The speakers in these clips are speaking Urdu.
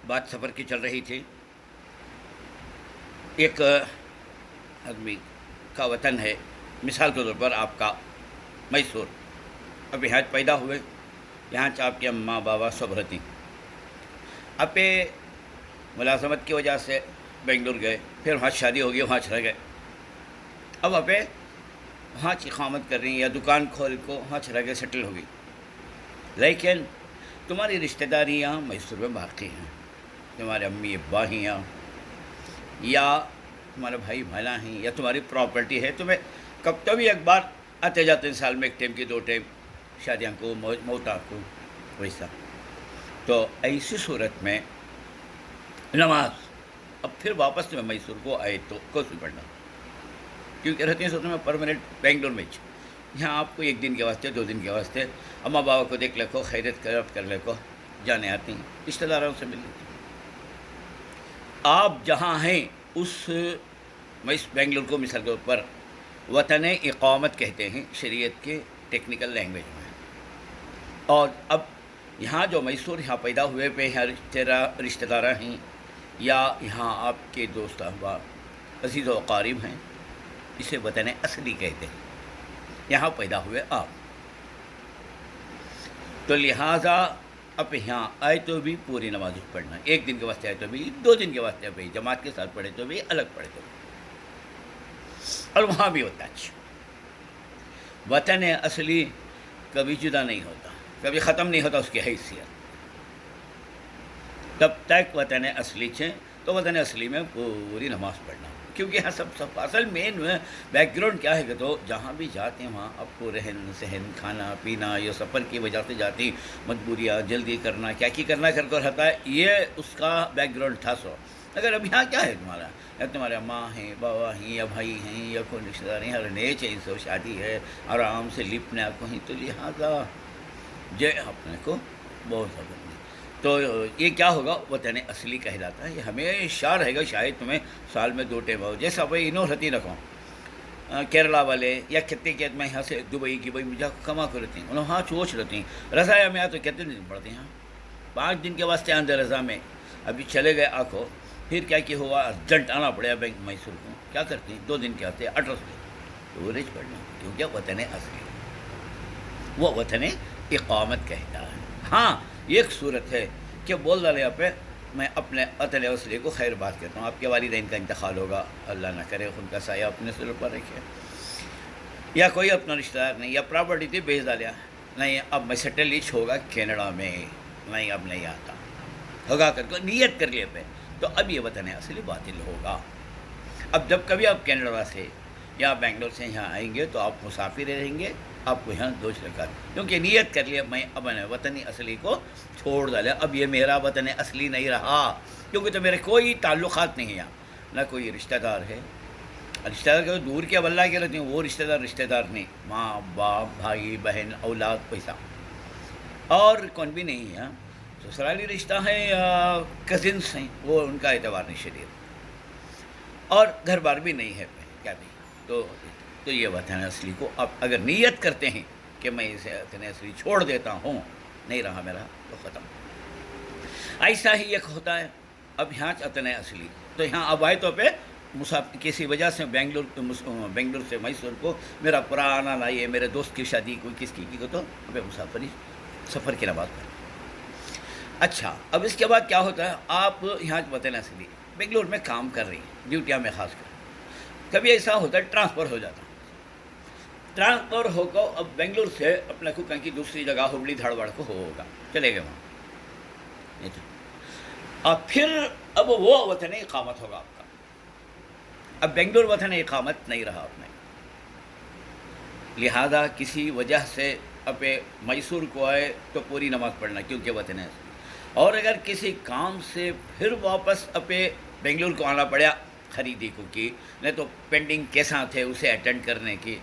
بات سفر کی چل رہی تھی. ایک آدمی کا وطن ہے، مثال کے طور پر آپ کا میسور. اب یہاں پیدا ہوئے، یہاں آپ کے اماں بابا سب رہتی. اب ملازمت کی وجہ سے بنگلور گئے، پھر وہاں شادی ہو گئی، وہاں چلے گئے. اب وہاں اقامت کر رہی ہیں یا دکان کھول کو وہاں چلے گئے، سیٹل ہو گئی. لیکن تمہاری رشتہ داریاں میسور میں باقی ہیں. تمہارے امی ابا ہیں یا تمہارے بھائی بھالا ہیں یا تمہاری پراپرٹی ہے. تمہیں کب تو بھی ایک بار آتے جاتے ہیں، سال میں ایک ٹائم کی 2 ٹائم، شادیاں کو موتا کو ویسا. تو ایسی صورت میں نماز اب پھر واپس تمہیں میسور کو آئے تو کوشش پڑھنا، کیونکہ رہتی ہیں سوچنے میں پرماننٹ بنگلور میں. یہاں آپ کو 1 دن کے واسطے 2 دن کے واسطے اماں بابا کو دیکھ لے کو، خیریت کر لے کو جانے آتی ہیں، رشتہ داروں سے مل لیتی ہیں. آپ جہاں ہیں اس بنگلور کو مثال کے طور پر وطن اقامت کہتے ہیں شریعت کے ٹیکنیکل لینگویج میں. اور اب یہاں جو میسور یہاں پیدا ہوئے پہ یہاں رشتہ دار ہیں یا یہاں آپ کے دوست احباب عزیز و قارب ہیں، اسے وطن اصلی کہتے ہیں. یہاں پیدا ہوئے آپ، تو لہٰذا اب یہاں آئے تو بھی پوری نماز پڑھنا. 1 دن کے واسطے آئے تو بھی، 2 دن کے واسطے بھی، جماعت کے ساتھ پڑھے تو بھی، الگ پڑھے تو بھی. اور وہاں بھی ہوتا اچھا. وطن اصلی کبھی جدا نہیں ہوتا، کبھی ختم نہیں ہوتا اس کی حیثیت. تب تک وطن اصلی چھے تو وطن اصلی میں پوری نماز پڑھنا، کیونکہ یہاں سب اصل مین بیک گراؤنڈ کیا ہے کہ تو جہاں بھی جاتے ہیں وہاں آپ کو رہن سہن، کھانا پینا، یہ سفر کی وجہ سے جاتی مجبوریاں، جلدی کرنا، کیا کرنا کر کر رہتا ہے، یہ اس کا بیک گراؤنڈ تھا. سو اگر اب یہاں کیا ہے تمہارا، یا تمہارے ماں ہیں، بابا ہیں، یا بھائی ہیں، یا کوئی رشتہ دار ہیں، ہر نیچ ہے، ان سے شادی ہے، آرام سے لپنا کہیں، تو لہٰذا اپنے کو بہت زیادہ. تو یہ کیا ہوگا، وطن اصلی کہلاتا ہے. یہ ہمیشہ رہے گا. شاید تمہیں سال میں 2 ٹائم ہو، جیسا بھائی انہوں رہتی رکھو کیرلا والے یا کتنے کہ میں یہاں سے دبئی کی بھائی مجھے کما کر رہتی ہیں، انہوں ہاں سوچ رہتی ہیں رضا میں آ تو کتنے دن پڑتے ہیں، 5 دن کے واسطے آندے رضا میں. ابھی چلے گئے آنکھوں، پھر کیا ہوا، ارجنٹ آنا پڑے بینک میسور کو. کیا کرتی ہیں، 2 دن کے واسطے ایڈریس پہ اسٹوریج پڑھنا، کیونکہ وطن اصلی وہ وطن اقامت کہتا ہے. ہاں ایک صورت ہے کہ بول ڈالے پہ میں اپنے وطن اصلی کو خیر بات کہتا ہوں. آپ کے والدین کا انتقال ہوگا، اللہ نہ کرے، ان کا سایہ اپنے سر پر رکھے، یا کوئی اپنا رشتہ دار نہیں، یا پراپرٹی تھی بیچ ڈالیا، نہیں اب میں سیٹل ایچ ہوگا کینیڈا میں، نہیں اب نہیں آتا ہوگا کر کے نیت کر لیے پہ، تو اب یہ وطن اصلی باطل ہوگا. اب جب کبھی آپ کینیڈا سے یا بنگلور سے یہاں آئیں گے تو آپ مسافر رہیں گے، آپ کو یہاں دوست لگا، کیونکہ نیت کر لیا میں اب وطن اصلی کو چھوڑ ڈالا، اب یہ میرا وطن اصلی نہیں رہا، کیونکہ تو میرے کوئی تعلقات نہیں ہیں یہاں، نہ کوئی رشتہ دار ہے. رشتہ دار کے دور کے اب اللہ کے رہتے ہیں، وہ رشتہ دار نہیں، ماں باپ بھائی بہن اولاد پیسہ اور کون بھی نہیں ہے. سسرالی رشتہ ہے یا کزنس ہیں، وہ ان کا اعتبار نہیں شریعت، اور گھر بار بھی نہیں ہے کیا بھی. تو یہ وطن اصلی کو اب اگر نیت کرتے ہیں کہ میں اسے وطن اصلی چھوڑ دیتا ہوں، نہیں رہا میرا تو ختم. ایسا ہی ایک ہوتا ہے. اب یہاں وطن اصلی تو یہاں اب آئے تو پہ کسی وجہ سے بنگلور سے میسور کو میرا پرانا لائیے، میرے دوست کی شادی کوئی کس کی کو، تو اب مسافری سفر کی نماز پڑھ. اچھا اب اس کے بعد کیا ہوتا ہے، آپ یہاں وطن اصلی بنگلور میں کام کر رہی ہیں، ڈیوٹیاں میں خاص کر. کبھی ایسا ہوتا ہے ٹرانسفر ہو جاتا، ٹرانسفر ہو کر اب بنگلور سے اپنے کو کہیں کی دوسری جگہ ہبلی دھاڑواڑ کو ہوگا، چلے گئے وہاں. اور پھر اب وہ وطن اقامت ہوگا آپ کا. اب بنگلور وطن اقامت نہیں رہا آپ نے، لہذا کسی وجہ سے اب میسور کو آئے تو پوری نماز پڑھنا، کیونکہ وطن ہے. اور اگر کسی کام سے پھر واپس اب بنگلور کو آنا پڑا، خریدی کو کی، نہیں تو پینڈنگ کیسا تھے اسے اٹینڈ کرنے کی،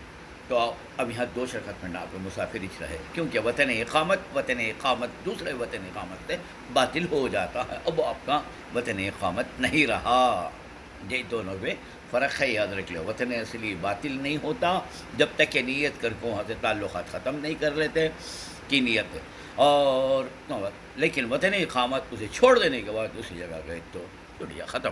تو اب یہاں 2 شرکت پڑھنا آپ مسافر ہی رہے، کیونکہ وطن اقامت دوسرے وطن اقامت سے باطل ہو جاتا ہے. اب آپ کا وطن اقامت نہیں رہا. یہ دونوں میں فرق ہے، یاد رکھ لو. وطن اصلی باطل نہیں ہوتا جب تک کہ نیت کر کو وہاں سے تعلقات ختم نہیں کر لیتے کی نیت ہے. اور لیکن وطن اقامت اسے چھوڑ دینے کے بعد اسی جگہ گئے تو چھوٹ گیا، ختم۔